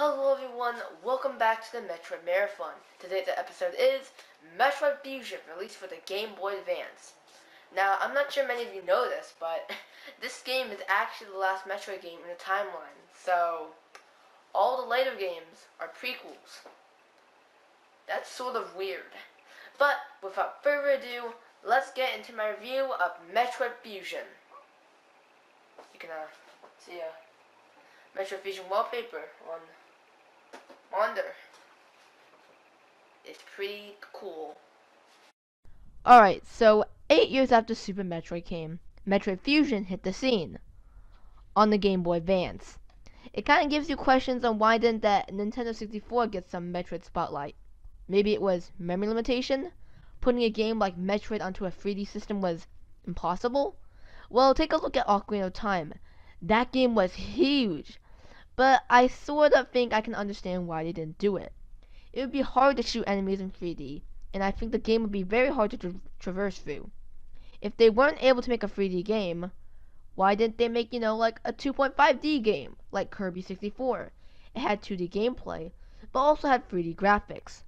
Hello everyone, welcome back to the Metroid Marathon. Today's episode is Metroid Fusion, released for the Game Boy Advance. Now, I'm not sure many of you know this, but this game is actually the last Metroid game in the timeline, so all the later games are prequels. That's sort of weird. But without further ado, let's get into my review of Metroid Fusion. You can see a Metroid Fusion wallpaper on Wonder. It's pretty cool. Alright, so 8 years after Super Metroid came, Metroid Fusion hit the scene on the Game Boy Advance. It kind of gives you questions on why didn't that Nintendo 64 get some Metroid spotlight. Maybe it was memory limitation? Putting a game like Metroid onto a 3D system was impossible? Well, take a look at Ocarina of Time. That game was huge, but I sort of think I can understand why they didn't do it. It would be hard to shoot enemies in 3D, and I think the game would be very hard to traverse through. If they weren't able to make a 3D game, why didn't they make, like a 2.5D game, like Kirby 64? It had 2D gameplay, but also had 3D graphics.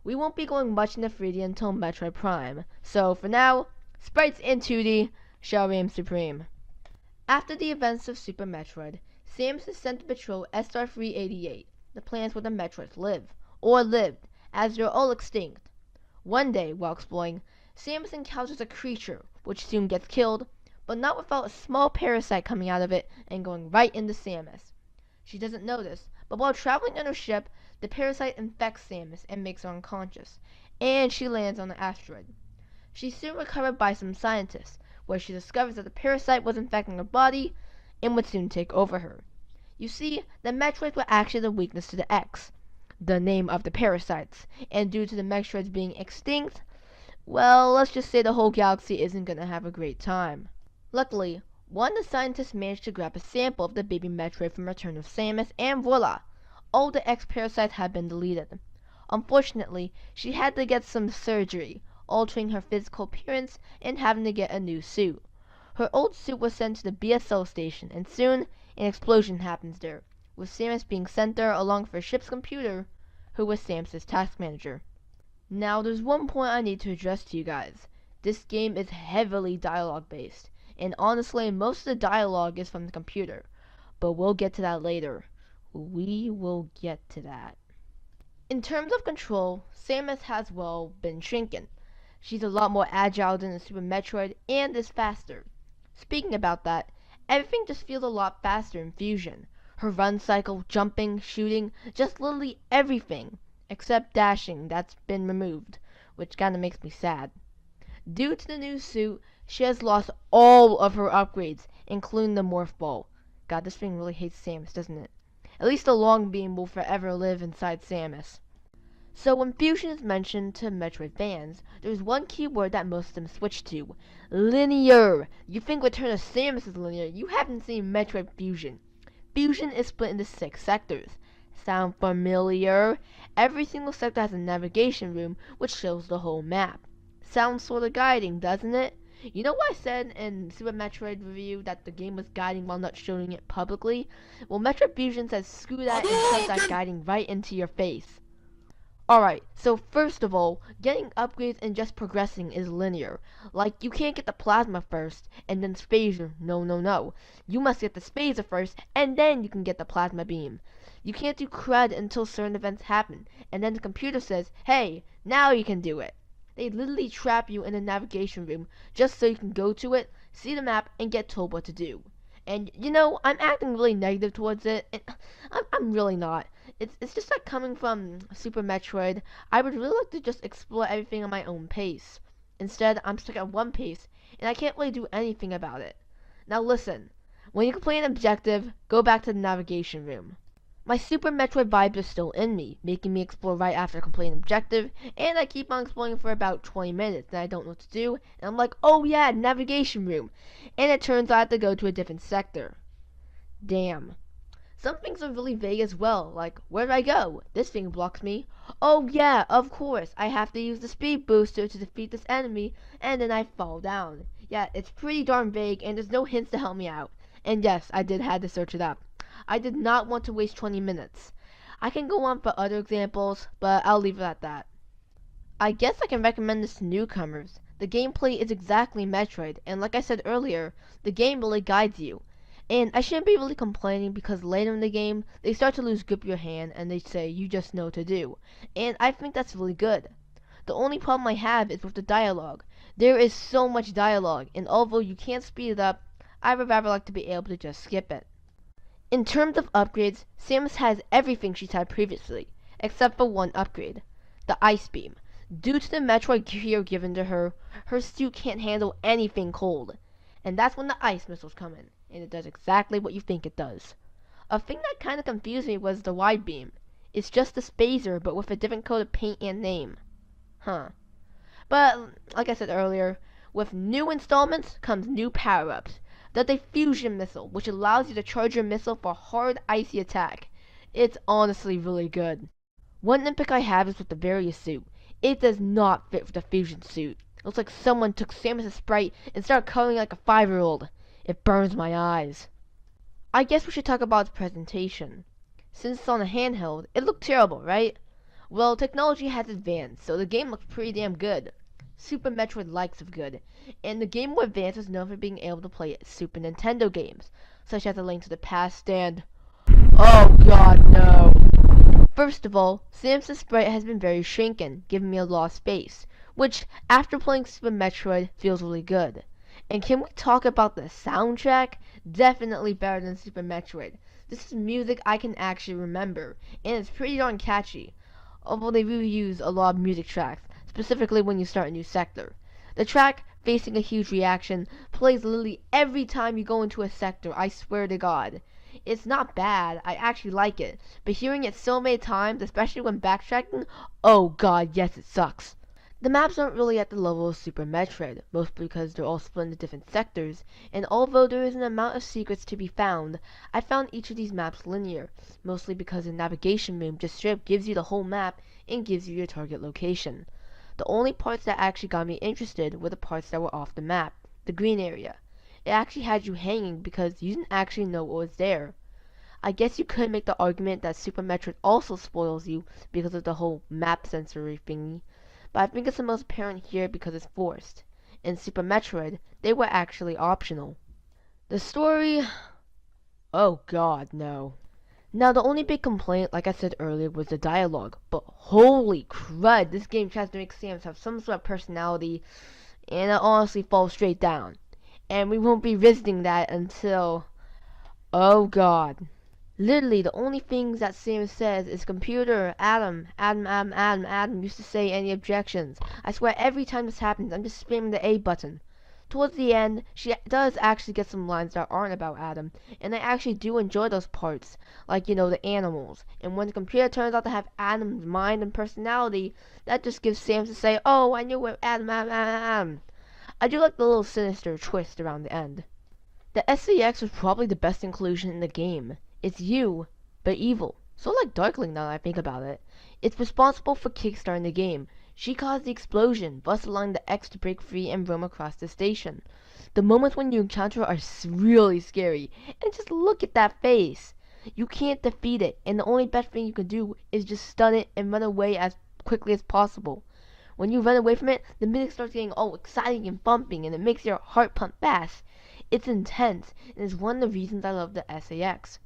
We won't be going much into 3D until Metroid Prime, so for now, sprites in 2D shall reign supreme. After the events of Super Metroid, Samus is sent to patrol SR-388, the plans where the Metroids live, or lived, as they're all extinct. One day, while exploring, Samus encounters a creature, which soon gets killed, but not without a small parasite coming out of it and going right into Samus. She doesn't notice, but while traveling on her ship, the parasite infects Samus and makes her unconscious, and she lands on an asteroid. She's soon recovered by some scientists, where she discovers that the parasite was infecting her body and would soon take over her. You see, the Metroids were actually the weakness to the X, the name of the parasites, and due to the Metroids being extinct, well, let's just say the whole galaxy isn't gonna have a great time. Luckily, one of the scientists managed to grab a sample of the baby Metroid from Return of Samus, and voila! All the X parasites had been deleted. Unfortunately, she had to get some surgery, altering her physical appearance and having to get a new suit. Her old suit was sent to the BSL station, and soon an explosion happens there, with Samus being sent there along with her ship's computer, who was Samus's task manager. Now, there's one point I need to address to you guys. This game is heavily dialogue based, and honestly, most of the dialogue is from the computer. But we'll get to that later. We will get to that. In terms of control, Samus has, well, been shrinking. She's a lot more agile than the Super Metroid and is faster. Speaking about that, everything just feels a lot faster in Fusion. Her run cycle, jumping, shooting, just literally everything, except dashing, that's been removed, which kinda makes me sad. Due to the new suit, she has lost all of her upgrades, including the Morph Ball. God, this thing really hates Samus, doesn't it? At least the long beam will forever live inside Samus. So when Fusion is mentioned to Metroid fans, there's one keyword that most of them switch to. Linear! You think Return of Samus is linear, you haven't seen Metroid Fusion. Fusion is split into 6 sectors. Sound familiar? Every single sector has a navigation room which shows the whole map. Sounds sorta guiding, doesn't it? You know what I said in Super Metroid review that the game was guiding while not showing it publicly? Well, Metroid Fusion says screw that and shoves that guiding right into your face. Alright, so first of all, getting upgrades and just progressing is linear. Like, you can't get the plasma first, and then Sphaser. No, no, no. You must get the Sphaser first, and then you can get the plasma beam. You can't do CRUD until certain events happen, and then the computer says, hey, now you can do it. They literally trap you in a navigation room, just so you can go to it, see the map, and get told what to do. And, I'm acting really negative towards it, and I'm really not. It's just like coming from Super Metroid, I would really like to just explore everything at my own pace. Instead, I'm stuck at one pace, and I can't really do anything about it. Now listen, when you complete an objective, go back to the navigation room. My Super Metroid vibes are still in me, making me explore right after completing an objective, and I keep on exploring for about 20 minutes, and I don't know what to do, and I'm like, oh yeah, navigation room, and it turns out I have to go to a different sector. Damn. Some things are really vague as well, like, where do I go? This thing blocks me. Oh yeah, of course, I have to use the speed booster to defeat this enemy, and then I fall down. Yeah, it's pretty darn vague, and there's no hints to help me out. And yes, I did have to search it up. I did not want to waste 20 minutes. I can go on for other examples, but I'll leave it at that. I guess I can recommend this to newcomers. The gameplay is exactly Metroid, and like I said earlier, the game really guides you. And I shouldn't be really complaining because later in the game, they start to lose grip of your hand and they say you just know what to do. And I think that's really good. The only problem I have is with the dialogue. There is so much dialogue, and although you can't speed it up, I would rather like to be able to just skip it. In terms of upgrades, Samus has everything she's had previously, except for one upgrade, the Ice Beam. Due to the Metroid gear given to her, her suit can't handle anything cold. And that's when the ice missiles come in, and it does exactly what you think it does. A thing that kinda confused me was the Wide Beam. It's just a spazer, but with a different coat of paint and name. Huh. But, like I said earlier, with new installments comes new power-ups. The Fusion missile, which allows you to charge your missile for hard icy attack. It's honestly really good. One nitpick I have is with the various suit. It does not fit with the Fusion suit. It looks like someone took Samus' sprite and started coloring like a 5-year-old. It burns my eyes. I guess we should talk about its presentation. Since it's on a handheld, it looked terrible, right? Well, technology has advanced, so the game looks pretty damn good. Super Metroid likes of good, and the Game Boy Advance is known for being able to play Super Nintendo games, such as A Link to the Past and... Oh god, no! First of all, Samus' sprite has been very shrunken, giving me a lot of space, which, after playing Super Metroid, feels really good. And can we talk about the soundtrack? Definitely better than Super Metroid. This is music I can actually remember, and it's pretty darn catchy, although they reuse a lot of music tracks, specifically when you start a new sector. The track, Facing a Huge Reaction, plays literally every time you go into a sector, I swear to god. It's not bad, I actually like it, but hearing it so many times, especially when backtracking, oh god, yes it sucks. The maps aren't really at the level of Super Metroid, mostly because they're all split into different sectors, and although there is an amount of secrets to be found, I found each of these maps linear, mostly because the navigation room just straight up gives you the whole map and gives you your target location. The only parts that actually got me interested were the parts that were off the map, the green area. It actually had you hanging because you didn't actually know what was there. I guess you could make the argument that Super Metroid also spoils you because of the whole map sensory thingy, but I think it's the most apparent here because it's forced. In Super Metroid, they were actually optional. The story... oh god, no. Now the only big complaint, like I said earlier, was the dialogue, but holy crud, this game tries to make Samus have some sort of personality, and it honestly falls straight down. And we won't be visiting that until... oh god. Literally, the only things that Samus says is computer, Adam, used to say any objections. I swear every time this happens, I'm just spamming the A button. Towards the end, she does actually get some lines that aren't about Adam, and I actually do enjoy those parts, like, you know, the animals. And when the computer turns out to have Adam's mind and personality, that just gives Samus to say, oh, I knew it, Adam. I do like the little sinister twist around the end. The SAX was probably the best inclusion in the game. It's you, but evil. So like Darkling now that I think about it. It's responsible for kickstarting the game. She caused the explosion, thus allowing the X to break free and roam across the station. The moments when you encounter her are really scary, and just look at that face. You can't defeat it, and the only best thing you can do is just stun it and run away as quickly as possible. When you run away from it, the music starts getting all exciting and bumping, and it makes your heart pump fast. It's intense, and is one of the reasons I love the SAX.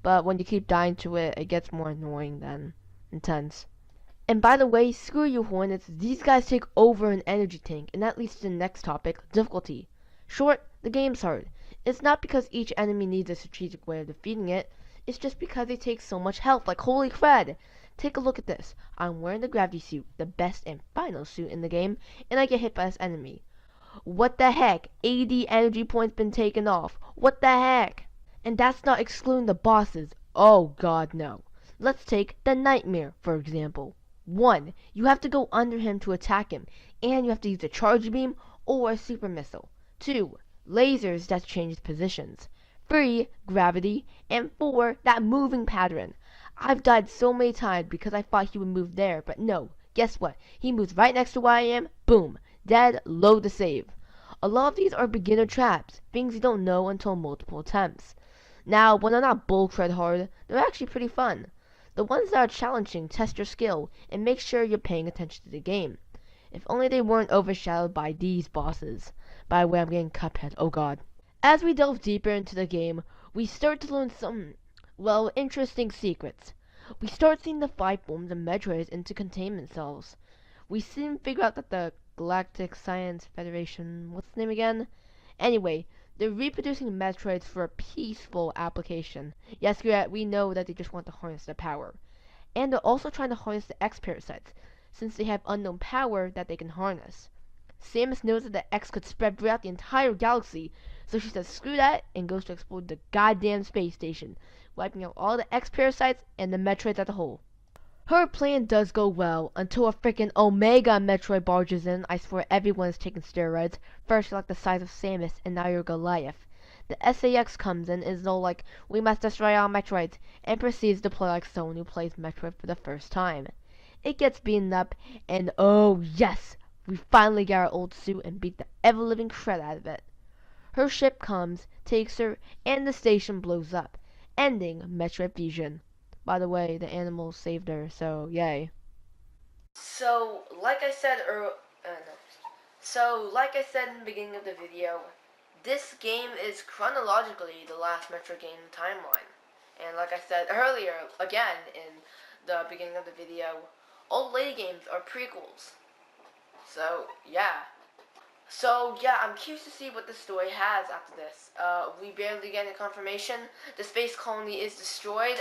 But when you keep dying to it, it gets more annoying than intense. And by the way, screw you Hornets, these guys take over an energy tank, and that leads to the next topic, difficulty. Short, the game's hard. It's not because each enemy needs a strategic way of defeating it, it's just because they take so much health, like holy crud! Take a look at this. I'm wearing the gravity suit, the best and final suit in the game, and I get hit by this enemy. What the heck? 80 energy points been taken off. What the heck? And that's not excluding the bosses. Oh god, no. Let's take the Nightmare, for example. 1. You have to go under him to attack him, and you have to use a charge beam or a super missile. 2. Lasers that change positions. 3. Gravity. And 4. That moving pattern. I've died so many times because I thought he would move there, but no. Guess what? He moves right next to where I am. Boom. Dead. Load to save. A lot of these are beginner traps, things you don't know until multiple attempts. Now, when they're not bullcrud hard, they're actually pretty fun. The ones that are challenging test your skill and make sure you're paying attention to the game. If only they weren't overshadowed by these bosses. By the way, I'm getting Cuphead, oh god. As we delve deeper into the game, we start to learn some, well, interesting secrets. We start seeing the 5 forms of Metroids into containment cells. We soon figure out that the Galactic Science Federation, what's the name again? Anyway, they're reproducing Metroids for a peaceful application. Yes, we know that they just want to harness the power. And they're also trying to harness the X parasites, since they have unknown power that they can harness. Samus knows that the X could spread throughout the entire galaxy, so she says screw that and goes to explore the goddamn space station, wiping out all the X parasites and the Metroids as a whole. Her plan does go well until a freaking Omega Metroid barges in. I swear everyone is taking steroids. First you're like the size of Samus and now you're Goliath. The SAX comes in and is all like, we must destroy all Metroids, and proceeds to play like someone who plays Metroid for the first time. It gets beaten up, and oh yes, we finally get our old suit and beat the ever-living crud out of it. Her ship comes, takes her, and the station blows up, ending Metroid Fusion. By the way, the animals saved her, so yay. So, like I said, no. So, like I said in the beginning of the video, this game is chronologically the last Metroid game timeline. And like I said earlier, again in the beginning of the video, all lady games are prequels. So, yeah. So, yeah, I'm curious to see what the story has after this. We barely get any confirmation. The space colony is destroyed.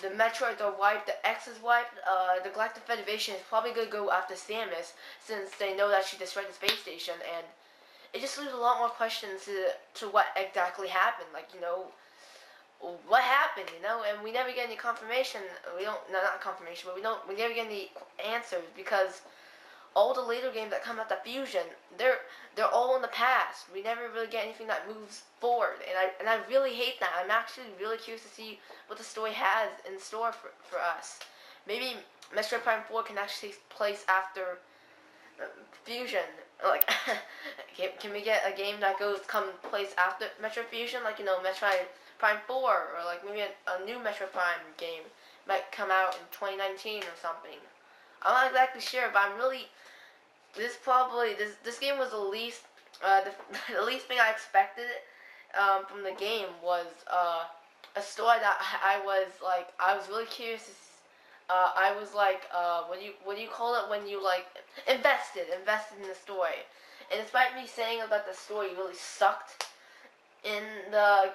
The Metroids are wiped, the X is wiped, the Galactic Federation is probably going to go after Samus since they know that she destroyed the space station, and it just leaves a lot more questions to what exactly happened, like, you know, what happened, you know, and we never get any confirmation, not confirmation, but we never get any answers, because all the later games that come after Fusion, they're all in the past. We never really get anything that moves forward, and I really hate that. I'm actually really curious to see what the story has in store for us. Maybe Metroid Prime 4 can actually take place after Fusion. Like, can we get a game that come place after Metroid Fusion? Like, you know, Metroid Prime 4, or like maybe a new Metroid Prime game might come out in 2019 or something. I'm not exactly sure, but I'm really this game was the least the least thing I expected from the game was a story that I was really curious. I was like what do you call it when you like invested in the story, and despite me saying that the story really sucked in the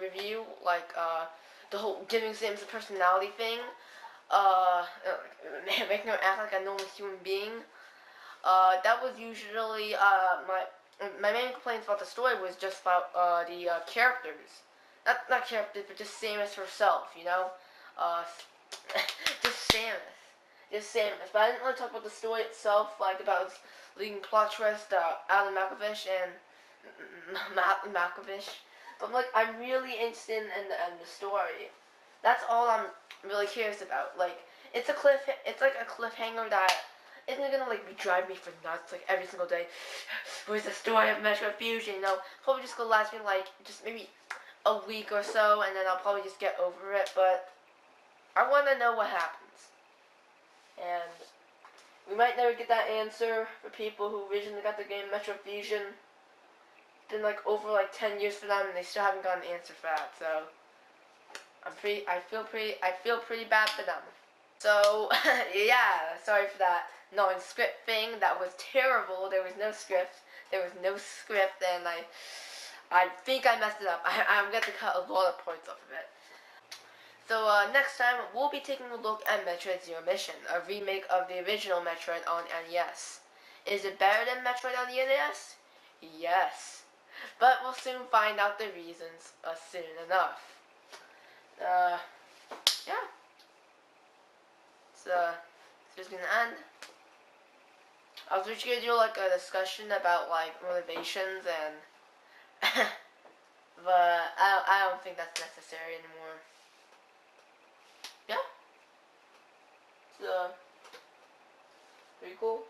review, like the whole giving Sims a personality thing, making her act like a normal human being. That was usually my main complaints about the story was just about the characters, not characters, but just Samus herself, you know, just Samus. But I didn't really talk about the story itself, like about its leading plot twist, Alan Malkovich and Malkovich. But like, I'm really interested in the story. That's all I'm really curious about. Like, it's like a cliffhanger that isn't gonna like be driving me for nuts like every single day. Where's the story of Metroid Fusion? You know, probably just gonna last me like just maybe a week or so, and then I'll probably just get over it. But I want to know what happens, and we might never get that answer for people who originally got the game Metroid Fusion. It's been like over like 10 years for them, and they still haven't got an answer for that. So I feel pretty bad for them. So yeah, sorry for that non-script thing. That was terrible. There was no script. And I think I messed it up. I'm going to cut a lot of points off of it. So next time we'll be taking a look at Metroid Zero Mission, a remake of the original Metroid on NES. Is it better than Metroid on the NES? Yes, but we'll soon find out the reasons soon enough. Yeah. So it's just gonna end. I was just gonna do like a discussion about like motivations and but I don't think that's necessary anymore. Yeah. So pretty cool.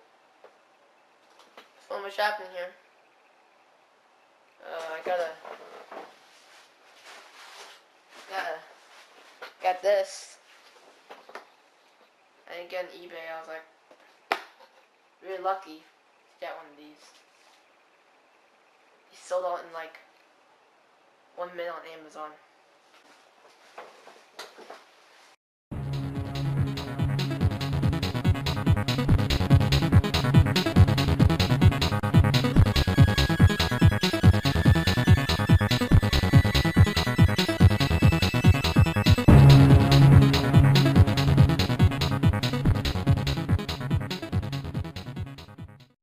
So much happening here. I Got this. I didn't get on eBay. I was like, really lucky to get one of these. He sold out in like 1 minute on Amazon.